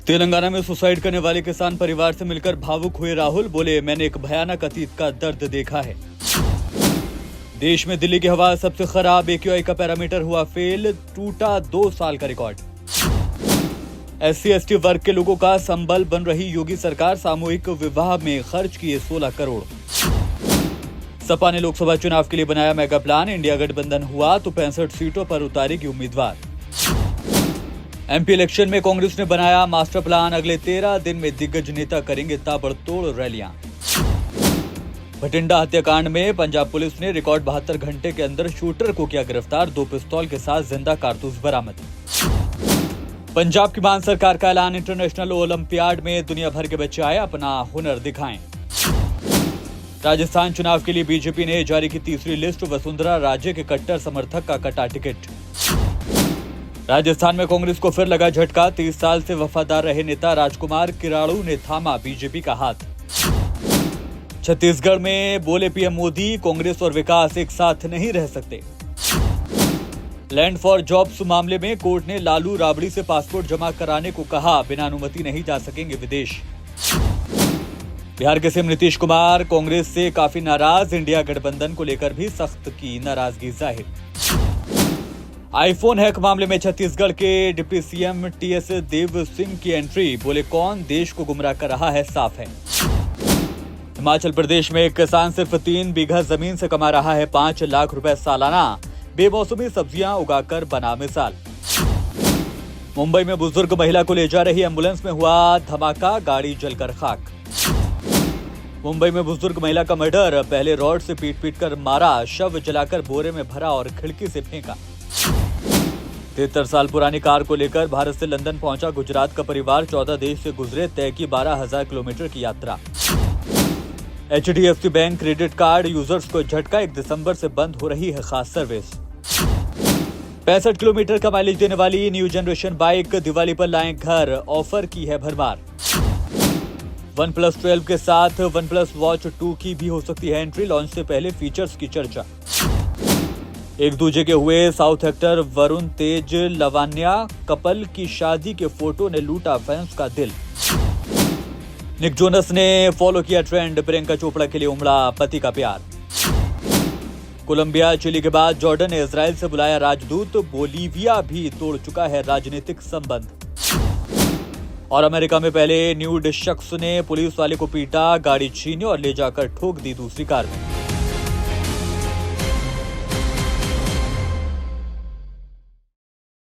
तेलंगाना में सुसाइड करने वाले किसान परिवार से मिलकर भावुक हुए राहुल। बोले, मैंने एक भयानक अतीत का दर्द देखा है। देश में दिल्ली की हवा सबसे खराब, AQI का पैरामीटर हुआ फेल, टूटा 2 साल का रिकॉर्ड। SC/ST वर्ग के लोगों का संबल बन रही योगी सरकार, सामूहिक विवाह में खर्च किए 16 करोड़। सपा ने लोकसभा चुनाव के लिए बनाया मेगा प्लान, इंडिया गठबंधन हुआ तो 65 सीटों पर उतारेगी उम्मीदवार। MP इलेक्शन में कांग्रेस ने बनाया मास्टर प्लान, अगले 13 दिन में दिग्गज नेता करेंगे ताबड़तोड़ रैलियां। भटिंडा हत्याकांड में पंजाब पुलिस ने रिकॉर्ड 72 घंटे के अंदर शूटर को किया गिरफ्तार, 2 पिस्तौल के साथ जिंदा कारतूस बरामद। पंजाब की मान सरकार का ऐलान, इंटरनेशनल ओलंपियाड में दुनिया भर के बच्चे आए अपना हुनर दिखाएं। राजस्थान चुनाव के लिए बीजेपी ने जारी की तीसरी लिस्ट, वसुंधरा राजे के कट्टर समर्थक का कटा टिकट। राजस्थान में कांग्रेस को फिर लगा झटका, 30 साल से वफादार रहे नेता राजकुमार किराड़ू ने थामा बीजेपी का हाथ। छत्तीसगढ़ में बोले पीएम मोदी, कांग्रेस और विकास एक साथ नहीं रह सकते। लैंड फॉर जॉब्स मामले में कोर्ट ने लालू राबड़ी से पासपोर्ट जमा कराने को कहा, बिना अनुमति नहीं जा सकेंगे विदेश। बिहार के सीएम नीतीश कुमार कांग्रेस से काफी नाराज, इंडिया गठबंधन को लेकर भी सख्त की नाराजगी जाहिर। आईफोन हैक मामले में छत्तीसगढ़ के deputy CM TS Dev Singh की एंट्री, बोले कौन देश को गुमराह कर रहा है साफ है। हिमाचल प्रदेश में एक किसान सिर्फ 3 बीघा जमीन से कमा रहा है 5 लाख रुपए सालाना, बेमौसमी सब्जियां उगाकर बना मिसाल। मुंबई में बुजुर्ग महिला को ले जा रही एम्बुलेंस में हुआ धमाका, गाड़ी जलकर खाक। मुंबई में बुजुर्ग महिला का मर्डर, पहले रॉड से पीट कर मारा, शव जलाकर बोरे में भरा और खिड़की से फेंका। 73 साल पुरानी कार को लेकर भारत से लंदन पहुंचा गुजरात का परिवार, 14 देश से गुजरे, तय की 12,000 किलोमीटर की यात्रा। HDFC bank credit card users को झटका, 1 दिसंबर से बंद हो रही है खास सर्विस। 65 किलोमीटर का माइलेज देने वाली न्यू जनरेशन बाइक दिवाली पर लाएं घर, ऑफर की है भरमार। OnePlus 12 के साथ OnePlus Watch 2 की भी हो सकती है एंट्री, लॉन्च से पहले फीचर्स की चर्चा। एक दूजे के हुए साउथ एक्टर वरुण तेज लवान्या कपल की शादी के फोटो ने लूटा फैंस का दिल। निक जोनस ने फॉलो किया ट्रेंड, प्रियंका चोपड़ा के लिए उमड़ा पति का प्यार। कोलंबिया चिली के बाद जॉर्डन ने इजराइल से बुलाया राजदूत, बोलीविया भी तोड़ चुका है राजनीतिक संबंध। और अमेरिका में पहले न्यूड शख्स ने पुलिस वाले को पीटा, गाड़ी छीनी और ले जाकर ठोक दी दूसरी कार में।